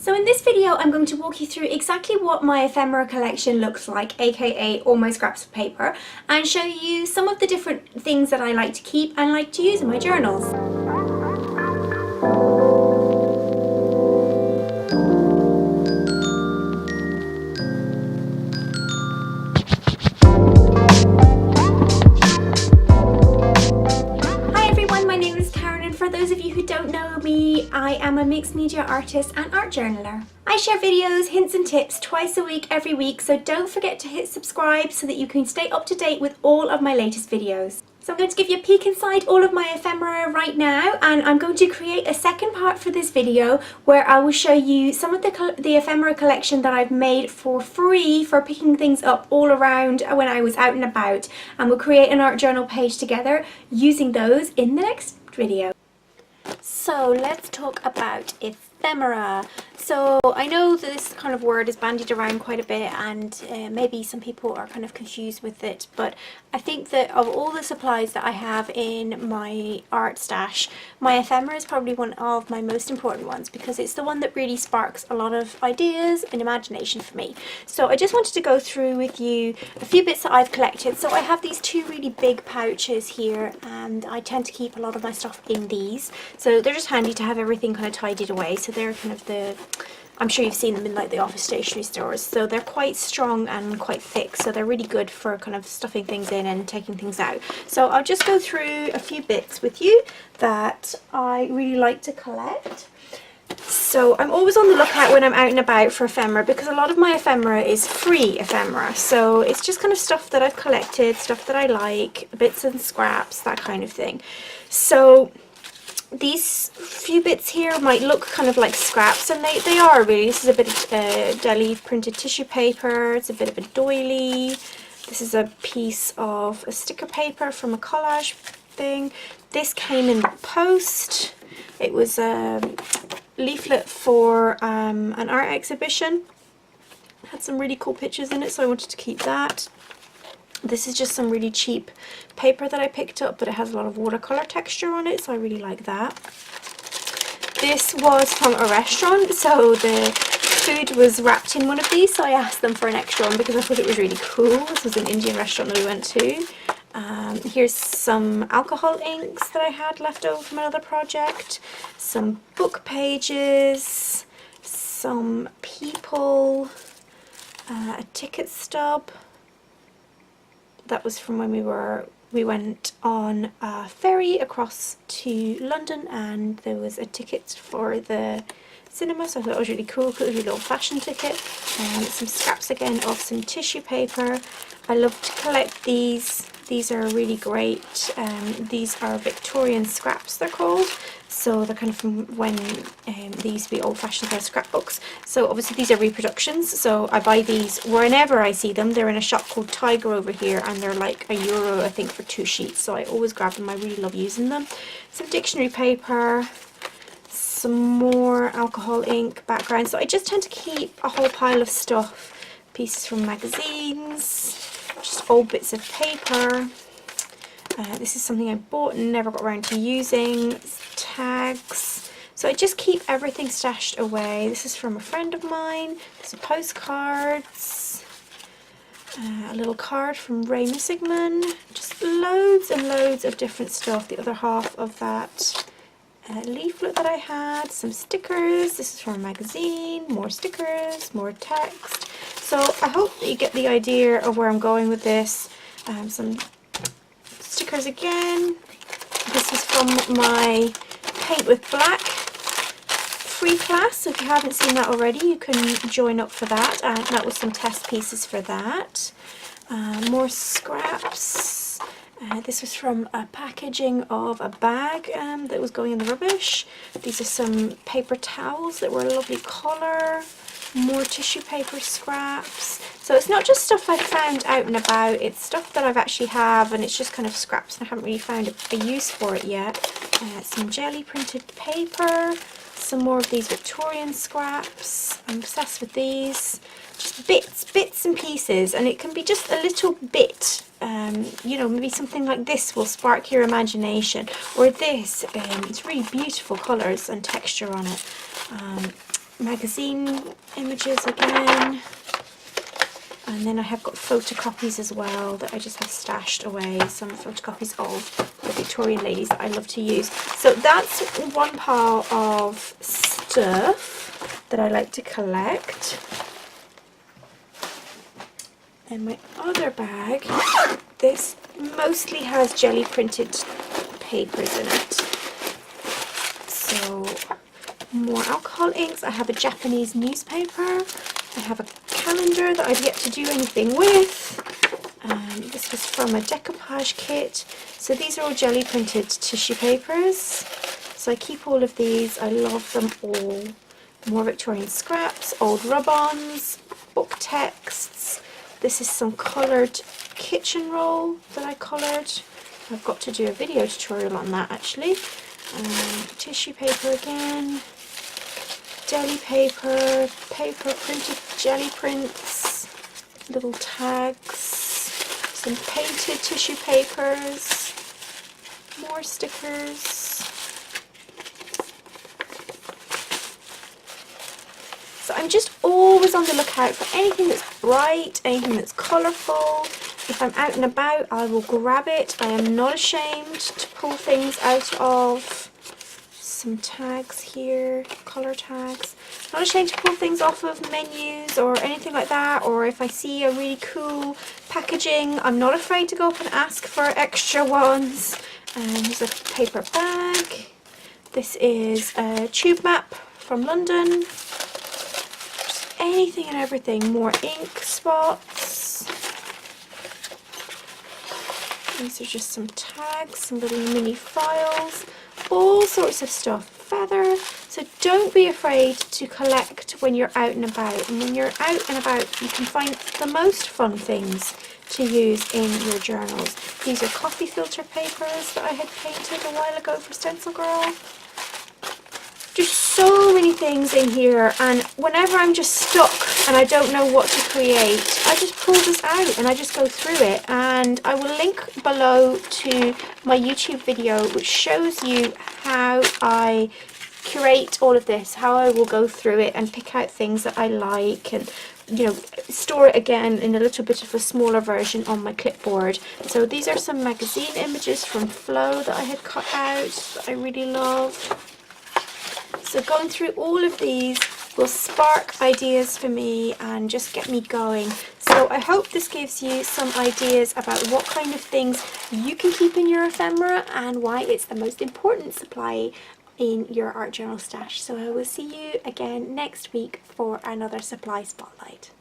So in this video I'm going to walk you through exactly what my ephemera collection looks like, aka all my scraps of paper, and show you some of the different things that I like to keep and like to use in my journals. For those of you who don't know me, I am a mixed media artist and art journaler. I share videos, hints and tips twice a week, every week, so don't forget to hit subscribe so that you can stay up to date with all of my latest videos. So I'm going to give you a peek inside all of my ephemera right now, and I'm going to create a second part for this video where I will show you some of the ephemera collection that I've made for free for picking things up all around when I was out and about, and we'll create an art journal page together using those in the next video. So let's talk about ephemera. So I know this kind of word is bandied around quite a bit, and maybe some people are kind of confused with it, but I think that of all the supplies that I have in my art stash, my ephemera is probably one of my most important ones because it's the one that really sparks a lot of ideas and imagination for me. So I just wanted to go through with you a few bits that I've collected. So I have these two really big pouches here, and I tend to keep a lot of my stuff in these. So they're just handy to have everything kind of tidied away. So they're kind of I'm sure you've seen them in like the office stationery stores. So they're quite strong and quite thick, so they're really good for kind of stuffing things in and taking things out. So I'll just go through a few bits with you that I really like to collect. So I'm always on the lookout when I'm out and about for ephemera, because a lot of my ephemera is free ephemera. So it's just kind of stuff that I've collected, stuff that I like, bits and scraps, that kind of thing. So these few bits here might look kind of like scraps, and they are really. This is a bit of deli printed tissue paper, it's a bit of a doily, this is a piece of a sticker paper from a collage thing. This came in the post. It was a leaflet for an art exhibition. It had some really cool pictures in it, so I wanted to keep that. This is just some really cheap paper that I picked up, but it has a lot of watercolor texture on it, so I really like that. This was from a restaurant, so the food was wrapped in one of these, so I asked them for an extra one because I thought it was really cool. This was an Indian restaurant that we went to. Here's some alcohol inks that I had left over from another project, some book pages, some people, a ticket stub. That was from when we went on a ferry across to London, and there was a ticket for the cinema, so I thought it was really cool because it was a really old-fashioned ticket. Some scraps again of some tissue paper. I love to collect these. These are really great. These are Victorian scraps, they're called. So they're kind of from when they used to be old-fashioned style scrapbooks. So obviously these are reproductions, so I buy these whenever I see them. They're in a shop called Tiger over here, and they're like €1 I think for 2 sheets, so I always grab them. I really love using them. Some dictionary paper, some more alcohol ink background. So I just tend to keep a whole pile of stuff. Pieces from magazines, just old bits of paper. This is something I bought and never got around to using. Tags. So I just keep everything stashed away. This is from a friend of mine. There's some postcards. A little card from Ray Missigman. Just loads and loads of different stuff. The other half of that leaflet that I had. Some stickers. This is from a magazine. More stickers. More text. So I hope that you get the idea of where I'm going with this. Some stickers again. This is from my Paint with Black free class, so if you haven't seen that already you can join up for that. That was some test pieces for that. More scraps. This was from a packaging of a bag that was going in the rubbish. These are some paper towels that were a lovely colour. More tissue paper scraps. So it's not just stuff I've found out and about, it's stuff that I've actually have, and it's just kind of scraps and I haven't really found a use for it yet. Some jelly printed paper, some more of these Victorian scraps. I'm obsessed with these. Just bits and pieces, and it can be just a little bit. You know, maybe something like this will spark your imagination, or this. It's really beautiful colours and texture on it. magazine images again. And then I have got photocopies as well that I just have stashed away. Some photocopies of the Victorian ladies that I love to use. So that's one pile of stuff that I like to collect. And my other bag, this mostly has jelly printed papers in it. So more alcohol inks. I have a Japanese newspaper. I have a calendar that I've yet to do anything with. This was from a decoupage kit. So these are all jelly printed tissue papers. So I keep all of these. I love them all. More Victorian scraps, old rub-ons, book texts. This is some coloured kitchen roll that I coloured. I've got to do a video tutorial on that actually. Tissue paper again. Deli paper, paper printed jelly prints, little tags, some painted tissue papers, more stickers. So I'm just always on the lookout for anything that's bright, anything that's colourful. If I'm out and about, I will grab it. I am not ashamed to pull things out of. Some tags here, colour tags. Not ashamed to pull things off of menus or anything like that, or if I see a really cool packaging, I'm not afraid to go up and ask for extra ones. Here's a paper bag. This is a tube map from London. Just anything and everything. More ink spots. These are just some tags, some little mini files. All sorts of stuff, feather. So don't be afraid to collect when you're out and about. And when you're out and about, you can find the most fun things to use in your journals. These are coffee filter papers that I had painted a while ago for Stencil Girl. Just so many things in here, and whenever I'm just stuck and I don't know what to create, I just pull this out and I just go through it. And I will link below to my YouTube video which shows you how I curate all of this, how I will go through it and pick out things that I like and, you know, store it again in a little bit of a smaller version on my clipboard. So these are some magazine images from Flow that I had cut out that I really love. So going through all of these will spark ideas for me and just get me going. So I hope this gives you some ideas about what kind of things you can keep in your ephemera and why it's the most important supply in your art journal stash. So I will see you again next week for another supply spotlight.